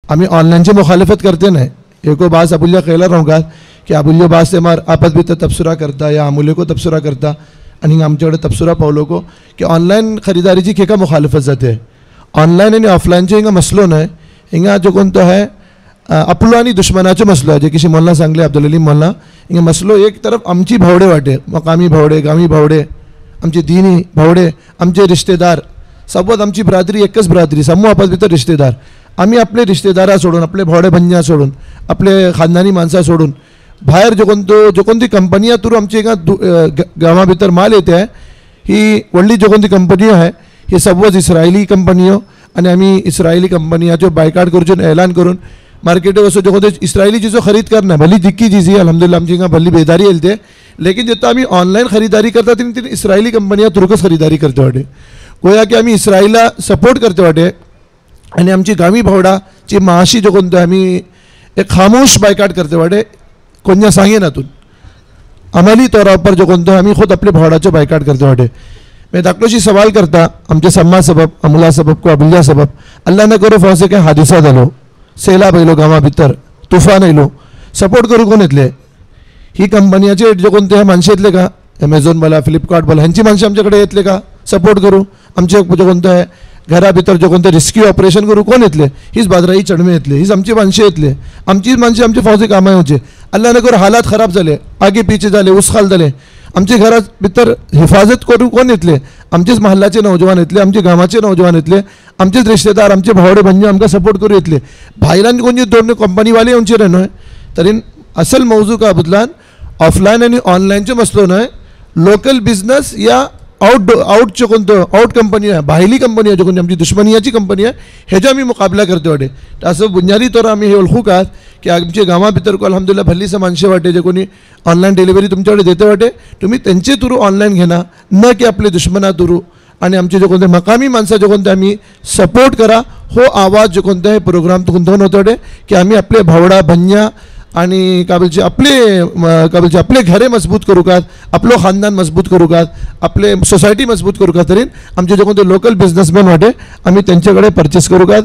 आमी ऑनलाइनची मुखालफत करते नहीं। एको बास अबुल्ला कहला रहूँगा कि अबुल्यो बास से मार आपस भी तबसरा करता या अमूल्य को तबसरा करता आणि आमच्याकडे तबसरा पावलो को कि ऑनलाइन खरीदारीची खेका मुखालफत जाते। ऑनलाइन आणि ऑफलाइनचे हिंगा मसलो नाही, हिंगा जो कोणतो है आपलो आणि दुश्मनाचो मसलो आहे। जे किसी मोल्ला सांगले अब्दुल अलीम मोल्ला, हिंगा मसलो एक तरफ आमची भावडे वाटे, मकामी भावडे, गावी भावडे, आमचे दीनी भावडे, आमचे रिश्तेदार, सबवत आमची ब्रादरी एकच ब्रादरी, समूह आपस भितर रिश्तेदार। आम्ही आपले रिश्तेदारा सोडून, आपले भावडे भंजा सोडून, आपले खानदानी माणसा सोडून बाहेर जो कोणती कंपनियां थ्रू आमचे हिंगा गावा भितर माल येते आहे, ही व्हडली जो कोणती कंपनी आहे ही सबवच इस्रायली कंपनी आणि आम्ही इस्रायली कंपनीचो बायकाट करून ऐलान करून मार्केट वसो जो कोणते इस्रायली चीज़ों खरीद करना भली दिक्की चीज़ है अल्हम्दुलिल्लाह आमची हिंगा भली बेदारी येते। लेकिन जितना आम्ही ऑनलाइन खरीदारी करता तीन इस्रायली कंपनियां थ्रूच खरीदारी करते वाटे, गोया की आम्ही इस्रायलला सपोर्ट करते वाटे आणि आमची गावी भावडाची माशी जो कोणते आम्ही एक खामोश बायकाट करते वाटे, कोणत्या सांगे नातून अमली तौर पर जो कोणतो आम्ही खुद आपले भावडाचो बायकाट करते वाटे। मैं धाकटोशी सवाल करता आमचे सम्मा सबब, अमुला सबब को अबुल्ला सबब अल्लाह न करो फौसे के हादिसा जालो, सेलाब आयलो गावा भितर, तुफान आयलो, सपोर्ट करू कोण येतले? ही कंपनीचे जो कोणते माणसं येतले का? अमेझॉन बोला, फ्लिपकार्ट बोला, ह्यांची माणसं आमच्याकडे येतले का सपोर्ट करू? आमचे जो कोणतं आहे घरा भितर जो कोणतं रिस्क्यू ऑपरेशन करू कोण येतले? हीच बादराई चढमे येतले, हीच आमची माणसं येतले, आमचीच माणसं आमचे फौजे कामां येवचे। अल्लाह न करो हालात खराब झाले, आगे पीछे झाले, उसखाल झाले, आमचे घरात भितर हिफाजत करू कोण येतले? आमचेच महल्लाचे नौजवान येतले, आमचे गावाचे नौजवान येतले, आमचेच रिश्तेदार, आमचे भावडे भंजे आमकां सपोर्ट करू येतले। भायल्यान कोणचे दोन कंपनीवाले येवचे रे न्हय। तरी असल मौजू का बदलान ऑफलाइन आणि ऑनलाइनचे मसलो न्हय, लोकल बिजनेस या आउटचो कोणतो आउट कंपनी आहे, भायली कंपनी आहे जो कोणती आमची दुश्मनीयाची कंपनी आहे, हेजो आम्ही मुकाबला करते वाटे। असं बुनियादी तौर आम्ही हे ओळखू का की आमच्या गावा भितर को अल्हम्दुलिल्लाह भल्लीसे माणसे वाटे जे कोणी ऑनलाइन डिलिव्हरी तुमच्याकडे देते वाटे, तुम्ही त्यांचे थ्रू ऑनलाइन घेना, न की आपले दुश्मना थ्रू। आणि आमचे जे कोणते मकामी माणसं जो कोणते आम्ही सपोर्ट करा, हो आवाज जो कोणता आहे प्रोग्राम तो कोणतो होतो वाटे की आम्ही आपले भावडा भंजा आणि काबिलचे आपले घरे मजबूत करू का, आपलो खानदान मजबूत करू का, आपले सोसायटी मजबूत करू का, तरी आमचे जे कोणते लोकल बिझनेसमॅन वाटे आम्ही त्यांच्याकडे परचेस करू का।